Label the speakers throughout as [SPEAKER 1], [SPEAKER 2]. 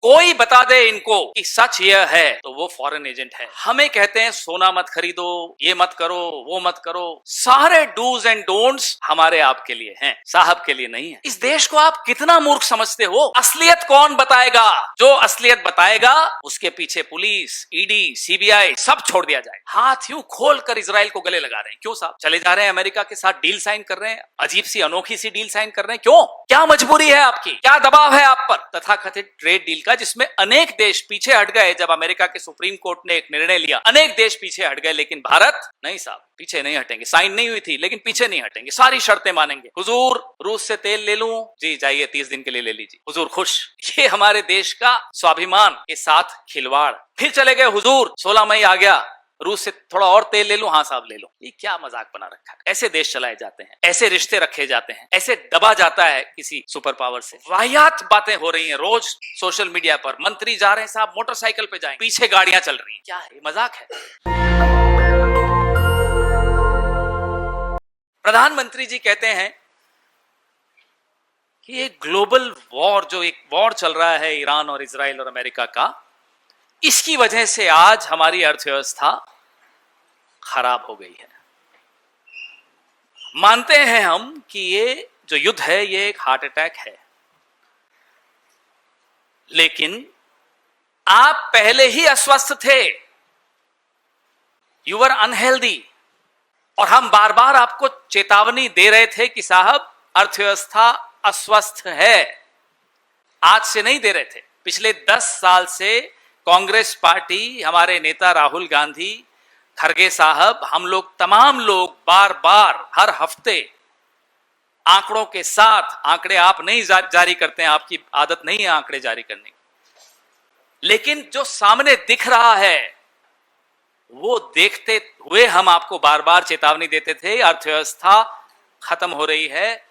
[SPEAKER 1] कोई बता दे इनको कि सच यह है तो वो फॉरेन एजेंट है। हमें कहते हैं सोना मत खरीदो, ये मत करो, वो मत करो। सारे डूज एंड डोंट्स हमारे आपके लिए हैं, साहब के लिए नहीं है। इस देश को आप कितना मूर्ख समझते हो? असलियत कौन बताएगा? जो असलियत बताएगा उसके पीछे पुलिस, ईडी, सीबीआई सब छोड़ दिया जाए। हाथ यूं खोल कर इजराइल को गले लगा रहे हैं। क्यों साहब? चले जा रहे हैं अमेरिका के साथ, डील साइन कर रहे हैं, अजीब सी अनोखी सी डील साइन कर रहे हैं। क्यों? क्या मजबूरी है आपकी? क्या दबाव है आप पर? तथाकथित ट्रेड डील जिसमें अनेक देश पीछे हट गए। जब अमेरिका के सुप्रीम कोर्ट ने एक निर्णय लिया, अनेक देश पीछे हट गए, लेकिन भारत नहीं साहब, पीछे नहीं हटेंगे। साइन नहीं हुई थी लेकिन पीछे नहीं हटेंगे, सारी शर्तें मानेंगे। हुजूर रूस से तेल ले लूं? जी जाइए, 30 दिन के लिए ले लीजिए। हुजूर खुश। ये हमारे देश का स्वाभिमान के साथ खिलवाड़। फिर चले गए हुजूर, 16 मई आ गया, रूस से थोड़ा और तेल ले लूं? हाँ साहब ले लो। ये क्या मजाक बना रखा है? ऐसे देश चलाए जाते हैं, ऐसे रिश्ते रखे जाते हैं, ऐसे दबा जाता है किसी सुपर पावर से। वाहियात बातें हो रही हैं रोज सोशल मीडिया पर। मंत्री जा रहे हैं साहब मोटरसाइकिल पे जाएंगे, पीछे गाड़ियां चल रही हैं। क्या है? मजाक है। प्रधानमंत्री जी कहते हैं कि ये ग्लोबल वॉर, जो एक वॉर चल रहा है ईरान और इजराइल और अमेरिका का, इसकी वजह से आज हमारी अर्थव्यवस्था खराब हो गई है। मानते हैं हम कि ये जो युद्ध है ये एक हार्ट अटैक है, लेकिन आप पहले ही अस्वस्थ थे, यू वर अनहेल्दी, और हम बार बार आपको चेतावनी दे रहे थे कि साहब अर्थव्यवस्था अस्वस्थ है। आज से नहीं दे रहे थे, पिछले 10 साल से कांग्रेस पार्टी, हमारे नेता राहुल गांधी, खरगे साहब, हम लोग तमाम लोग बार बार हर हफ्ते आंकड़ों के साथ, आंकड़े आप नहीं जारी करते हैं, आपकी आदत नहीं है आंकड़े जारी करने की, लेकिन जो सामने दिख रहा है वो देखते हुए हम आपको बार बार चेतावनी देते थे, अर्थव्यवस्था खत्म हो रही है,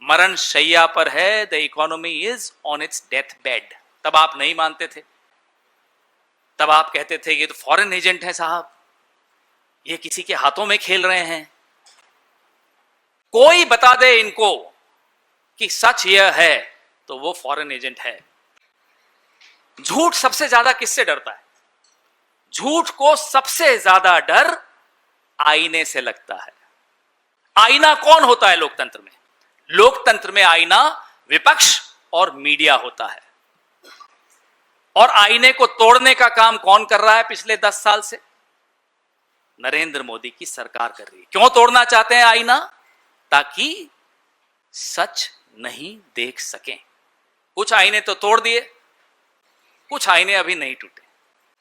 [SPEAKER 1] मरण शैया पर है, the economy is on it's death bed. तब आप नहीं मानते थे, तब आप कहते थे ये तो फॉरेन एजेंट है साहब, ये किसी के हाथों में खेल रहे हैं। कोई बता दे इनको कि सच यह है तो वो फॉरेन एजेंट है। झूठ सबसे ज्यादा किससे डरता है? झूठ को सबसे ज्यादा डर आईने से लगता है। आईना कौन होता है लोकतंत्र में? लोकतंत्र में आईना विपक्ष और मीडिया होता है। और आईने को तोड़ने का काम कौन कर रहा है पिछले 10 साल से? नरेंद्र मोदी की सरकार कर रही है। क्यों तोड़ना चाहते हैं आईना? ताकि सच नहीं देख सकें। कुछ आईने तो तोड़ दिए, कुछ आईने अभी नहीं टूटे।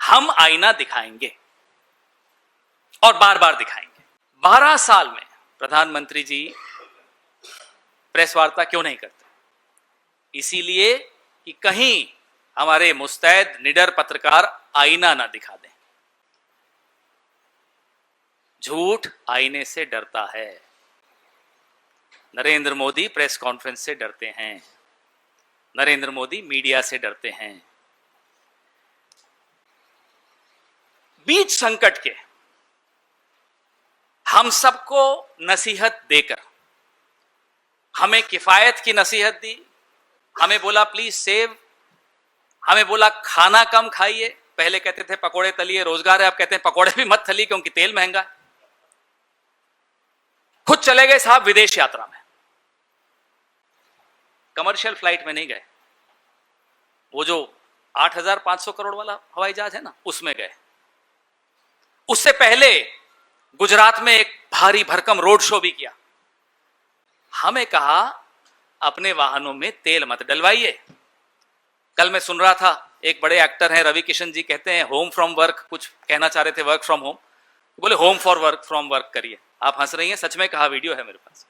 [SPEAKER 1] हम आईना दिखाएंगे और बार बार दिखाएंगे। 12 साल में प्रधानमंत्री जी प्रेस वार्ता क्यों नहीं करते? इसीलिए कि कहीं हमारे मुस्तैद निडर पत्रकार आईना ना दिखा दें। झूठ आईने से डरता है। नरेंद्र मोदी प्रेस कॉन्फ्रेंस से डरते हैं, नरेंद्र मोदी मीडिया से डरते हैं। बीच संकट के हम सबको नसीहत देकर, हमें किफायत की नसीहत दी, हमें बोला प्लीज सेव, हमें बोला खाना कम खाइए। पहले कहते थे पकोड़े तलिए रोजगार है, अब कहते हैं पकोड़े भी मत तलिए क्योंकि तेल महंगा है। खुद चले गए साहब विदेश यात्रा में, कमर्शियल फ्लाइट में नहीं गए, वो जो 8,500 करोड़ वाला हवाई जहाज है ना, उसमें गए। उससे पहले गुजरात में एक भारी भरकम रोड शो भी किया। हमें कहा अपने वाहनों में तेल मत डलवाइए। कल मैं सुन रहा था, एक बड़े एक्टर हैं रवि किशन जी, कहते हैं होम फ्रॉम वर्क, कुछ कहना चाह रहे थे वर्क फ्रॉम होम, बोले home for work from work करिए। आप हंस रही हैं, सच में कहा, वीडियो है मेरे पास।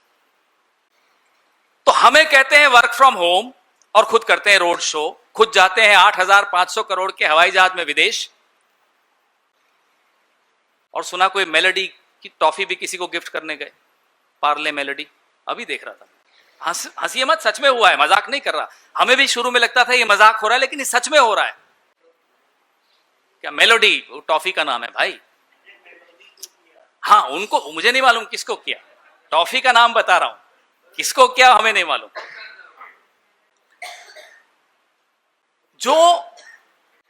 [SPEAKER 1] तो हमें कहते हैं वर्क फ्रॉम होम और खुद करते हैं रोड शो, खुद जाते हैं 8,500 करोड़ के हवाई जहाज में विदेश, और सुना कोई मेलोडी की टॉफी भी किसी को गिफ्ट करने गए, पार्ले मेलोडी, अभी देख रहा था। हंसिए मत, सच में हुआ है, मजाक नहीं कर रहा। हमें भी शुरू में लगता था ये मजाक हो रहा है, लेकिन ये सच में हो रहा है। क्या मेलोडी वो टॉफी का नाम है भाई? हाँ उनको, मुझे नहीं मालूम किसको किया, टॉफी का नाम बता रहा हूं, किसको क्या हमें नहीं मालूम। जो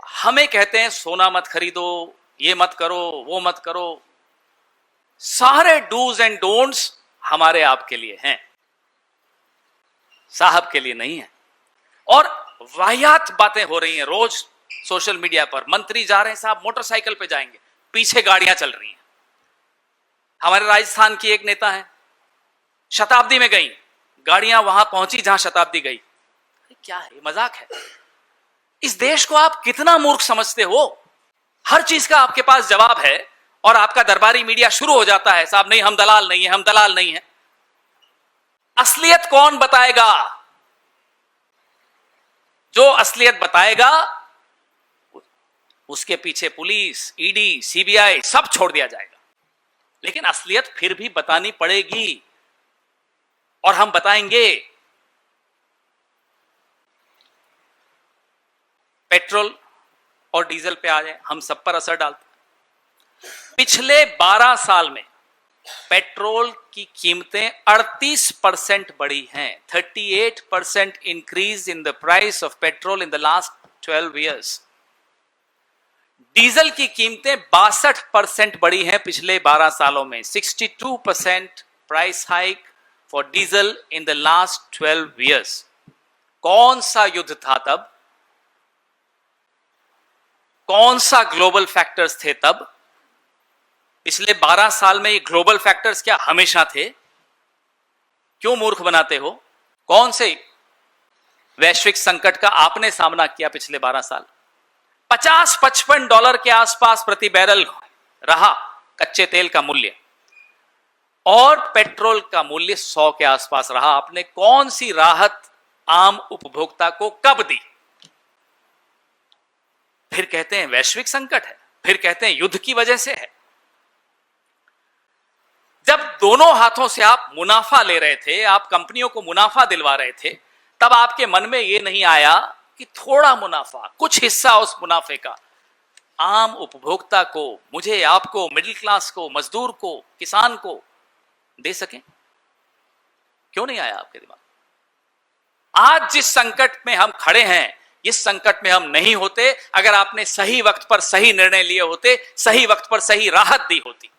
[SPEAKER 1] हमें कहते हैं सोना मत खरीदो, ये मत करो, वो मत करो, सारे डूज एंड डोंट्स हमारे आपके लिए हैं, साहब के लिए नहीं है। और वाहियात बातें हो रही हैं रोज सोशल मीडिया पर। मंत्री जा रहे हैं साहब, मोटरसाइकिल पे जाएंगे, पीछे गाड़ियां चल रही हैं। हमारे राजस्थान की एक नेता है, शताब्दी में गई, गाड़ियां वहां पहुंची जहां शताब्दी गई। क्या है, मजाक है? इस देश को आप कितना मूर्ख समझते हो? हर चीज का आपके पास जवाब है और आपका दरबारी मीडिया शुरू हो जाता है, साहब नहीं हम दलाल नहीं है, हम दलाल नहीं है। असलियत कौन बताएगा? जो असलियत बताएगा उसके पीछे पुलिस, ईडी, सीबीआई सब छोड़ दिया जाएगा। लेकिन असलियत फिर भी बतानी पड़ेगी और हम बताएंगे। पेट्रोल और डीजल पे आ जाए, हम सब पर असर डालता है। पिछले 12 साल में पेट्रोल की कीमतें 38% बढ़ी हैं। 38% increase in the price of petrol in the last 12 years. Diesel की कीमतें 62% बढ़ी हैं पिछले 12 सालों में। 62% price hike for diesel in the last 12 years. कौन सा युद्ध था तब? कौन सा ग्लोबल फैक्टर्स थे तब? पिछले 12 साल में ये ग्लोबल फैक्टर्स क्या हमेशा थे? क्यों मूर्ख बनाते हो? कौन से वैश्विक संकट का आपने सामना किया पिछले 12 साल? $50-55 के आसपास प्रति बैरल रहा कच्चे तेल का मूल्य और पेट्रोल का मूल्य 100 के आसपास रहा। आपने कौन सी राहत आम उपभोक्ता को कब दी? फिर कहते हैं वैश्विक संकट है, फिर कहते हैं युद्ध की वजह से है। जब दोनों हाथों से आप मुनाफा ले रहे थे, आप कंपनियों को मुनाफा दिलवा रहे थे, तब आपके मन में यह नहीं आया कि थोड़ा मुनाफा, कुछ हिस्सा उस मुनाफे का आम उपभोक्ता को, मुझे, आपको, मिडिल क्लास को, मजदूर को, किसान को दे सकें? क्यों नहीं आया आपके दिमाग? आज जिस संकट में हम खड़े हैं, इस संकट में हम नहीं होते अगर आपने सही वक्त पर सही निर्णय लिए होते, सही वक्त पर सही राहत दी होती।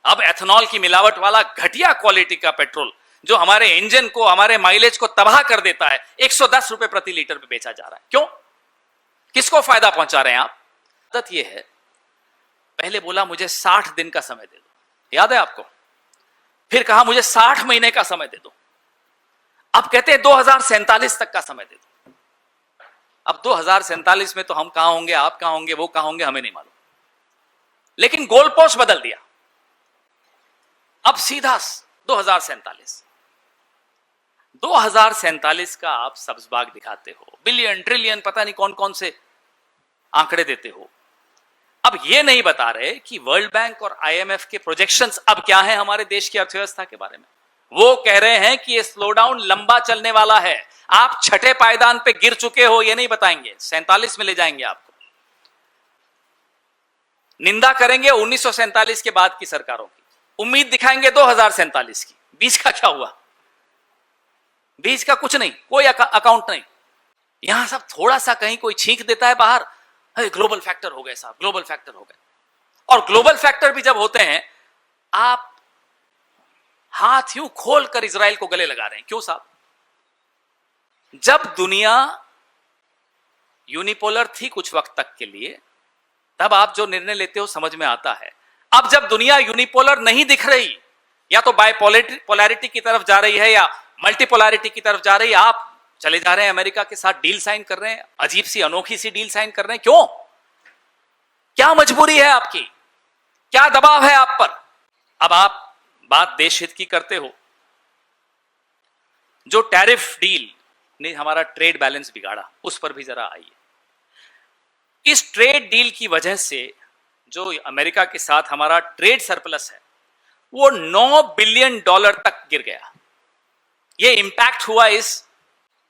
[SPEAKER 1] अब एथेनॉल की मिलावट वाला घटिया क्वालिटी का पेट्रोल जो हमारे इंजन को, हमारे माइलेज को तबाह कर देता है, 110 रुपए प्रति लीटर पे बेचा जा रहा है। क्यों? किसको फायदा पहुंचा रहे हैं आप? आदत यह है, पहले बोला मुझे 60 दिन का समय दे दो, याद है आपको? फिर कहा मुझे 60 महीने का समय दे दो। अब कहते हैं 2047 तक का समय दे दो। अब 2047 में तो हम कहां होंगे, आप कहां होंगे, वो कहां होंगे, हमें नहीं मालूम। लेकिन गोल पोस्ट बदल दिया। अब सीधा 2047। 2047 का आप सब्ज़बाग दिखाते हो, बिलियन, ट्रिलियन, पता नहीं कौन कौन से आंकड़े देते हो। अब यह नहीं बता रहे कि वर्ल्ड बैंक और आईएमएफ के प्रोजेक्शंस अब क्या हैं हमारे देश की अर्थव्यवस्था के बारे में। वो कह रहे हैं कि ये स्लोडाउन लंबा चलने वाला है। आप छठे पायदान पे गिर चुके हो, ये नहीं बताएंगे, 47 में ले जाएंगे आपको। निंदा करेंगे 1947 के बाद की सरकारों की, उम्मीद दिखाएंगे 2047 की। बीच का क्या हुआ? बीच का कुछ नहीं, कोई अकाउंट नहीं। यहां सब थोड़ा सा कहीं कोई छींक देता है बाहर, ग्लोबल फैक्टर हो गए साहब, ग्लोबल फैक्टर हो गए। और ग्लोबल फैक्टर भी जब होते हैं, आप हाथ यूं खोल कर इजराइल को गले लगा रहे हैं। क्यों साहब? जब दुनिया यूनिपोलर थी कुछ वक्त तक के लिए, तब आप जो निर्णय लेते हो समझ में आता है। अब जब दुनिया यूनिपोलर नहीं दिख रही, या तो बायपोलैरिटी की तरफ जा रही है या मल्टीपोलैरिटी की तरफ जा रही है, आप चले जा रहे हैं अमेरिका के साथ डील साइन कर रहे हैं, अजीब सी अनोखी सी डील साइन कर रहे हैं। क्यों? क्या मजबूरी है आपकी? क्या दबाव है आप पर? अब आप बात देश हित की करते हो। जो टैरिफ डील ने हमारा ट्रेड बैलेंस बिगाड़ा, उस पर भी जरा आइए। इस ट्रेड डील की वजह से जो अमेरिका के साथ हमारा ट्रेड सरप्लस है, वो $9 बिलियन तक गिर गया। ये इंपैक्ट हुआ इस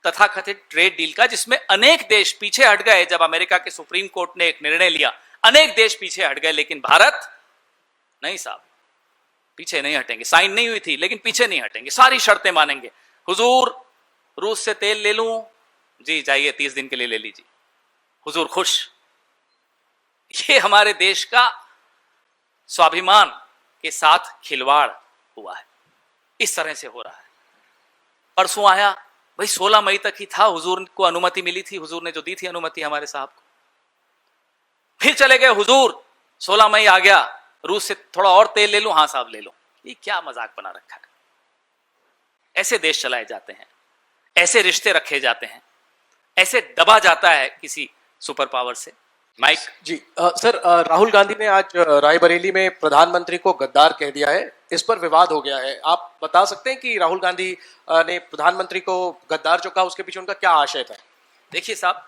[SPEAKER 1] तथाकथित ट्रेड डील का, जिसमें अनेक देश पीछे हट गए। जब अमेरिका के सुप्रीम कोर्ट ने एक निर्णय लिया, अनेक देश पीछे हट गए, लेकिन भारत नहीं साहब, पीछे नहीं हटेंगे। साइन नहीं हुई थी, लेकिन पीछे नहीं हटेंगे, सारी शर्तें मानेंगे। हुजूर, रूस से तेल ले लूं, जी जाइए 30 दिन के लिए ले लीजिए, हुजूर खुश। ये हमारे देश का स्वाभिमान के साथ खिलवाड़ हुआ है, इस तरह से हो रहा है। परसों आया भाई 16 मई तक ही था, हुजूर को अनुमति मिली थी, हुजूर ने जो दी थी अनुमति हमारे साहब को, फिर चले गए हुजूर 16 मई आ गया, रूस से थोड़ा और तेल ले लूं, हाँ साहब ले लो। ये क्या मजाक बना रखा है? ऐसे देश चलाए जाते हैं, ऐसे रिश्ते रखे जाते हैं, ऐसे दबा जाता है किसी सुपर पावर से। माइक
[SPEAKER 2] जी सर, राहुल गांधी ने आज रायबरेली में प्रधानमंत्री को गद्दार कह दिया है, इस पर विवाद हो गया है। आप बता सकते हैं कि राहुल गांधी ने प्रधानमंत्री को गद्दार जो कहा उसके पीछे उनका क्या आशय था?
[SPEAKER 1] देखिए साहब,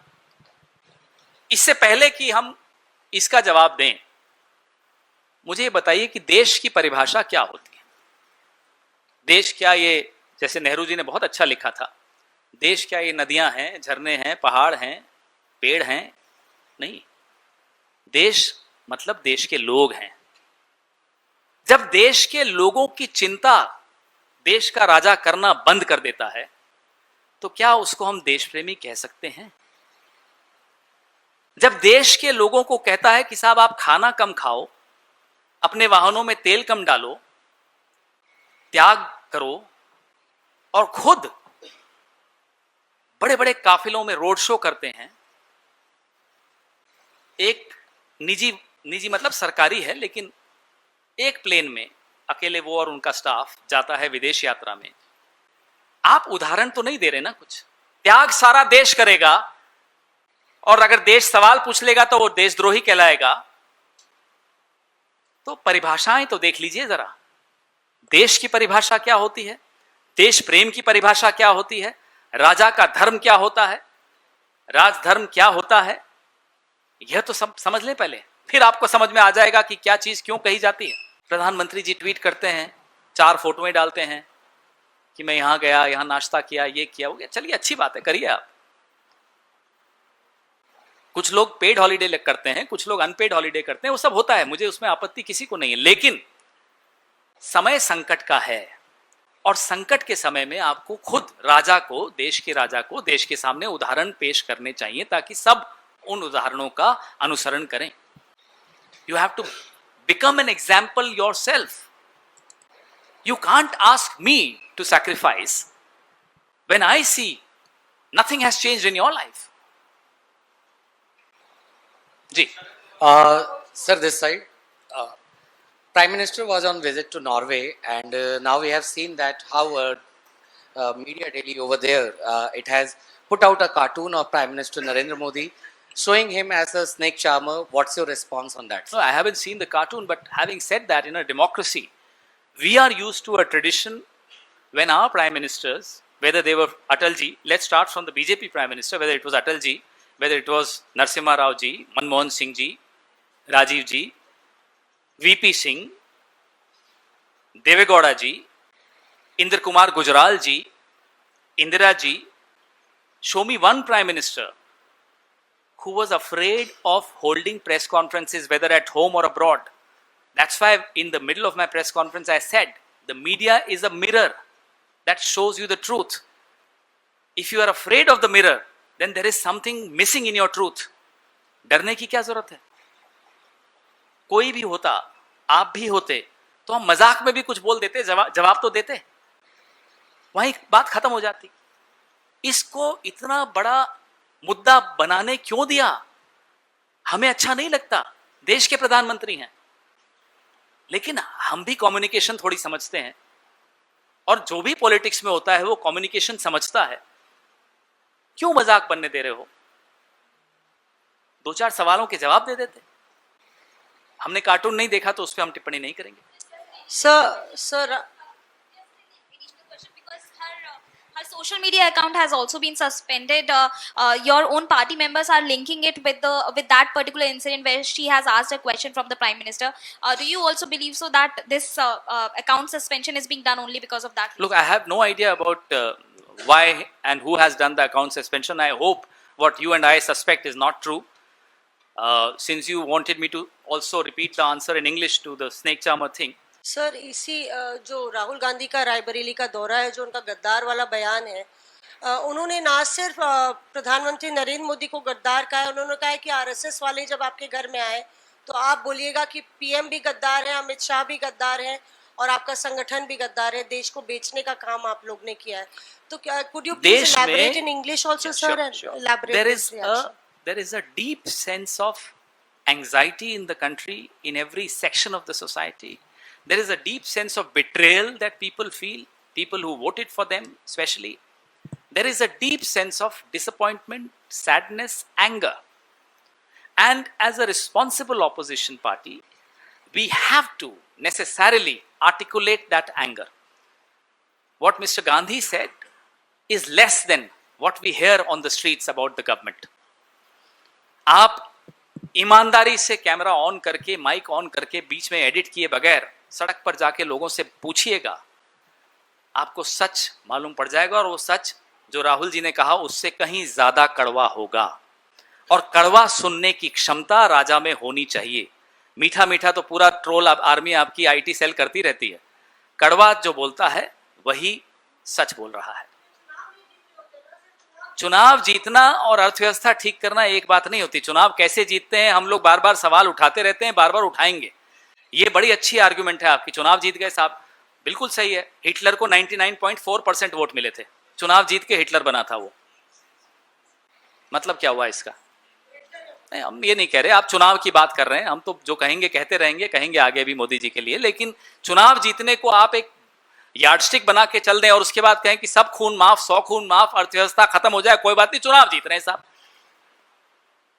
[SPEAKER 1] इससे पहले कि हम इसका जवाब दें, मुझे ये बताइए कि देश की परिभाषा क्या होती है। देश क्या ये, जैसे नेहरू जी ने बहुत अच्छा लिखा था, देश क्या ये नदियां हैं, झरने हैं, पहाड़ हैं, पेड़ हैं? नहीं, देश मतलब देश के लोग हैं। जब देश के लोगों की चिंता देश का राजा करना बंद कर देता है, तो क्या उसको हम देश प्रेमी कह सकते हैं? जब देश के लोगों को कहता है कि साहब आप खाना कम खाओ, अपने वाहनों में तेल कम डालो, त्याग करो, और खुद बड़े बड़े काफिलों में रोड शो करते हैं, एक निजी मतलब सरकारी है, लेकिन एक प्लेन में अकेले वो और उनका स्टाफ जाता है विदेश यात्रा में। आप उदाहरण तो नहीं दे रहे ना कुछ। त्याग सारा देश करेगा, और अगर देश सवाल पूछ लेगा तो वो देशद्रोही कहलाएगा। तो परिभाषाएं तो देख लीजिए जरा, देश की परिभाषा क्या होती है, देश प्रेम की परिभाषा क्या होती है, राजा का धर्म क्या होता है, राजधर्म क्या होता है, यह तो सब समझ लें पहले, फिर आपको समझ में आ जाएगा कि क्या चीज क्यों कही जाती है। प्रधानमंत्री जी ट्वीट करते हैं, 4 फोटोएं डालते हैं कि मैं यहां गया, यहां नाश्ता किया, ये किया, वो गया। चलिए अच्छी बात है, करिए आप। कुछ लोग पेड हॉलीडे करते हैं, कुछ लोग अनपेड हॉलीडे करते हैं, वो सब होता है, मुझे उसमें आपत्ति किसी को नहीं है। लेकिन समय संकट का है, और संकट के समय में आपको खुद राजा को, देश के राजा को देश के सामने उदाहरण पेश करने चाहिए, ताकि सब उन उदाहरणों का अनुसरण करें। You have to become an example yourself. You can't ask me to sacrifice when I see nothing has changed in your life. जी
[SPEAKER 3] Sir, this side. Prime Minister was on visit to Norway, and now we have seen that how Media Daily over there it has put out a cartoon of Prime Minister Narendra Modi showing him as a snake charmer. What's your response on that?
[SPEAKER 1] No, I haven't seen the cartoon, but having said that, in a democracy, we are used to a tradition when our prime ministers, whether they were Atalji, let's start from the BJP prime minister, whether it was Atalji, whether it was Narasimha Rao ji, Manmohan Singh ji, Rajiv ji, VP Singh, Devegowda ji, Indra Kumar Gujral ji, Indira ji, show me one prime minister who was afraid of holding press conferences, whether at home or abroad. That's why in the middle of my press conference I said, the media is a mirror that shows you the truth. If you are afraid of the mirror, then there is something missing in your truth. डरने की क्या जरूरत है? कोई भी होता, आप भी होते, तो हम मजाक में भी कुछ बोल देते, जवाब तो देते, वहीं बात खत्म हो जाती। इसको इतना बड़ा मुद्दा बनाने क्यों दिया? हमें अच्छा नहीं लगता, देश के प्रधानमंत्री हैं, लेकिन हम भी कम्युनिकेशन थोड़ी समझते हैं, और जो भी पॉलिटिक्स में होता है वो कम्युनिकेशन समझता है। क्यों मजाक बनने दे रहे हो? 2-4 सवालों के जवाब दे देते। हमने कार्टून नहीं देखा तो उस पर हम टिप्पणी नहीं करेंगे।
[SPEAKER 4] Sir, her social media account has also been suspended. Your own party members are linking it with that particular incident where she has asked a question from the Prime Minister. Do you also believe so that this account suspension is being done only because of that?
[SPEAKER 1] Look, I have no idea about why and who has done the account suspension. I hope what you and I suspect is not true. Since you wanted me to also repeat the answer in English to the snake charmer thing.
[SPEAKER 5] Sir, इसी जो राहुल गांधी का रायबरेली का दौरा है, जो उनका गद्दार वाला बयान है, उन्होंने ना सिर्फ प्रधानमंत्री नरेंद्र मोदी को गद्दार कहा है, उन्होंने कहा है कि आरएसएस वाले जब आपके घर में आए तो आप बोलिएगा कि पीएम भी गद्दार है, अमित शाह भी गद्दार है और आपका संगठन भी गद्दार है, देश को बेचने का काम आप लोग ने किया है। तो क्या कुड यू प्लीज
[SPEAKER 1] देश में
[SPEAKER 5] elaborate in English also, sir, and elaborate
[SPEAKER 1] there
[SPEAKER 5] this
[SPEAKER 1] is
[SPEAKER 5] reaction?
[SPEAKER 1] there is a deep sense of anxiety in the country, in every section of the society. There is a deep sense of betrayal that people feel, people who voted for them especially. There is a deep sense of disappointment, sadness, anger. And as a responsible opposition party, we have to necessarily articulate that anger. What Mr. Gandhi said is less than what we hear on the streets about the government. आप ईमानदारी से camera on करके, mic on करके, बीच में edit किए बगैर सड़क पर जाके लोगों से पूछिएगा, आपको सच मालूम पड़ जाएगा। और वो सच जो राहुल जी ने कहा उससे कहीं ज्यादा कड़वा होगा। और कड़वा सुनने की क्षमता राजा में होनी चाहिए। मीठा मीठा तो पूरा ट्रोल आर्मी आपकी आईटी सेल करती रहती है, कड़वा जो बोलता है वही सच बोल रहा है। चुनाव जीतना और अर्थव्यवस्था ठीक करना एक बात नहीं होती। चुनाव कैसे जीतते हैं हम लोग बार बार सवाल उठाते रहते हैं, बार बार उठाएंगे। ये बड़ी अच्छी आर्गुमेंट है आपकी, चुनाव जीत गए साहब, बिल्कुल सही है। हिटलर को 99.4% वोट मिले थे, चुनाव जीत के हिटलर बना था वो। मतलब क्या हुआ इसका? नहीं, हम ये नहीं कह रहे, आप चुनाव की बात कर रहे हैं, हम तो जो कहेंगे कहते रहेंगे, कहेंगे आगे भी मोदी जी के लिए। लेकिन चुनाव जीतने को आप एक यार्डस्टिक बना के चल दें और उसके बाद कहें कि सब खून माफ, 100 खून माफ, अर्थव्यवस्था खत्म हो जाए, कोई बात नहीं, चुनाव जीत रहे हैं साहब,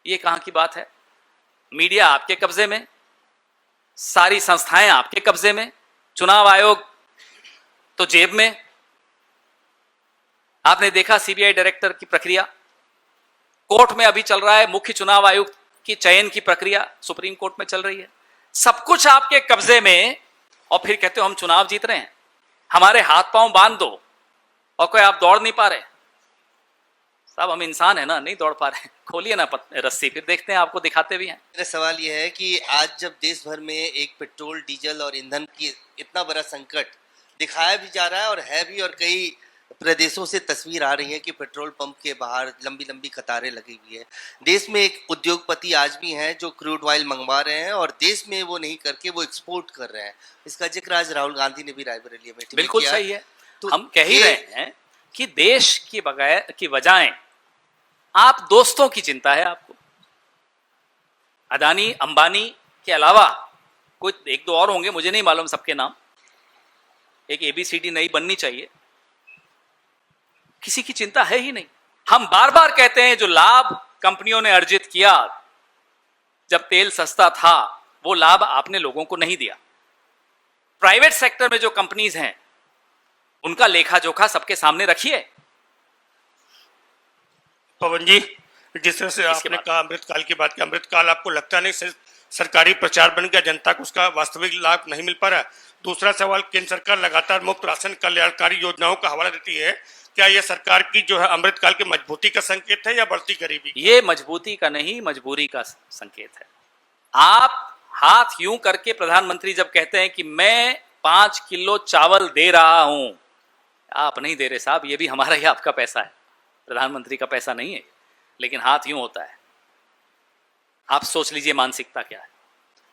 [SPEAKER 1] ये कहां की बात है? मीडिया आपके कब्जे में, सारी संस्थाएं आपके कब्जे में, चुनाव आयोग तो जेब में। आपने देखा सीबीआई डायरेक्टर की प्रक्रिया, कोर्ट में अभी चल रहा है, मुख्य चुनाव आयुक्त की चयन की प्रक्रिया सुप्रीम कोर्ट में चल रही है, सब कुछ आपके कब्जे में। और फिर कहते हो हम चुनाव जीत रहे हैं, हमारे हाथ पांव बांध दो। और कोई आप दौड़ नहीं पा रहे साहब, हम इंसान है ना, नहीं दौड़ पा रहे, खोलिए ना रस्सी, फिर देखते हैं, आपको दिखाते भी हैं।
[SPEAKER 6] मेरा सवाल यह है कि आज जब देश भर में एक पेट्रोल, डीजल और ईंधन की इतना बड़ा संकट दिखाया भी जा रहा है और है भी, और कई प्रदेशों से तस्वीर आ रही है कि पेट्रोल पंप के बाहर लंबी लंबी कतारें लगी हुई है। देश में एक उद्योगपति आज भी हैं जो क्रूड ऑयल मंगवा रहे हैं और देश में वो नहीं करके वो एक्सपोर्ट कर रहे हैं। इसका जिक्र आज राहुल गांधी ने भी रायबरेली में
[SPEAKER 1] बिल्कुल
[SPEAKER 6] किया।
[SPEAKER 1] सही है।
[SPEAKER 6] तो
[SPEAKER 1] हम कह ही रहे हैं कि देश की बजाय आप दोस्तों की चिंता है आपको। अदानी अंबानी के अलावा कोई एक दो और होंगे, मुझे नहीं मालूम सबके नाम, एक एबीसीडी नई बननी चाहिए, किसी की चिंता है ही नहीं। हम बार बार कहते हैं जो लाभ कंपनियों ने अर्जित किया जब तेल सस्ता था, वो लाभ आपने लोगों को नहीं दिया। प्राइवेट सेक्टर में जो कंपनीज हैं उनका लेखा जोखा सबके सामने रखिए।
[SPEAKER 7] पवन जी, जिस तरह से आपने कहा अमृतकाल की बात की, अमृतकाल आपको लगता नहीं सरकारी प्रचार बन गया, जनता को उसका वास्तविक लाभ नहीं मिल पा रहा? दूसरा सवाल, केंद्र सरकार लगातार मुफ्त राशन कल्याणकारी योजनाओं का हवाला देती है, क्या यह सरकार की जो है अमृतकाल की मजबूती का संकेत है या बढ़ती गरीबी?
[SPEAKER 1] ये मजबूती का नहीं, मजबूरी का संकेत है। आप हाथ यूं करके प्रधानमंत्री जब कहते हैं कि मैं 5 किलो चावल दे रहा हूं, आप नहीं दे रहे साहब, ये भी हमारा ही आपका पैसा है, प्रधानमंत्री का पैसा नहीं है, लेकिन हाथ यूं होता है। आप सोच लीजिए मानसिकता क्या है।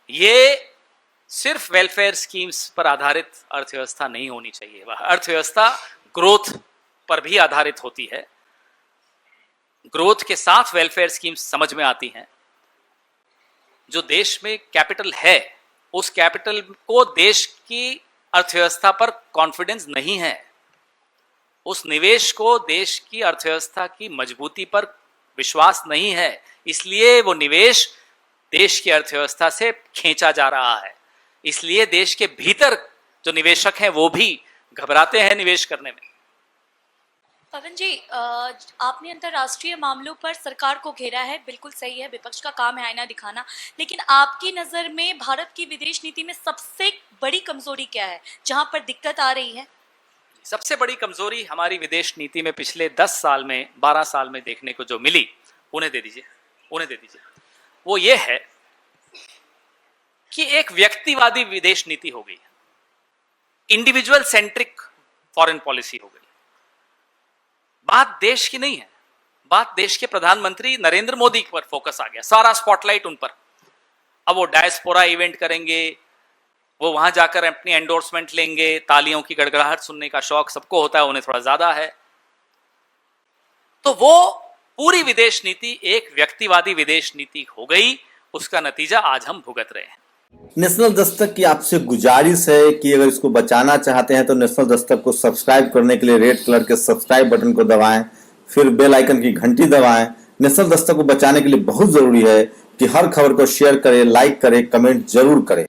[SPEAKER 1] ये सिर्फ वेलफेयर स्कीम्स पर आधारित अर्थव्यवस्था नहीं होनी चाहिए। वह अर्थव्यवस्था ग्रोथ पर भी आधारित होती है, ग्रोथ के साथ वेलफेयर स्कीम्स समझ में आती हैं। जो देश में कैपिटल है, उस कैपिटल को देश की अर्थव्यवस्था पर कॉन्फिडेंस नहीं है, उस निवेश को देश की अर्थव्यवस्था की मजबूती पर विश्वास नहीं है, इसलिए वो निवेश देश की अर्थव्यवस्था से खींचा जा रहा है। इसलिए देश के भीतर जो निवेशक हैं वो भी घबराते हैं निवेश करने में।
[SPEAKER 8] पवन जी, आपने अंतर्राष्ट्रीय मामलों पर सरकार को घेरा है, बिल्कुल सही है, विपक्ष का काम है आईना दिखाना, लेकिन आपकी नज़र में भारत की विदेश नीति में सबसे बड़ी कमजोरी क्या है, जहां पर दिक्कत आ रही है?
[SPEAKER 1] सबसे बड़ी कमजोरी हमारी विदेश नीति में पिछले 10 साल में, 12 साल में देखने को जो मिली, उन्हें दे दीजिए, वो ये है कि एक व्यक्तिवादी विदेश नीति हो गई, इंडिविजुअल सेंट्रिक फॉरेन पॉलिसी हो गई। बात देश की नहीं है, बात देश के प्रधानमंत्री नरेंद्र मोदी पर फोकस आ गया, सारा स्पॉटलाइट उन पर। अब वो डायस्पोरा इवेंट करेंगे, वो वहां जाकर अपनी एंडोर्समेंट लेंगे, तालियों की गड़गड़ाहट सुनने का शौक सबको होता है, उन्हें थोड़ा ज्यादा है। तो वो पूरी विदेश नीति एक व्यक्तिवादी विदेश नीति हो गई, उसका नतीजा आज हम भुगत रहे हैं।
[SPEAKER 9] नेशनल दस्तक की आपसे गुजारिश है कि अगर इसको बचाना चाहते हैं तो नेशनल दस्तक को सब्सक्राइब करने के लिए रेड कलर के सब्सक्राइब बटन को दबाएं, फिर बेल आइकन की घंटी दबाएं। नेशनल दस्तक को बचाने के लिए बहुत जरूरी है कि हर खबर को शेयर करें, लाइक करें, कमेंट जरूर करें।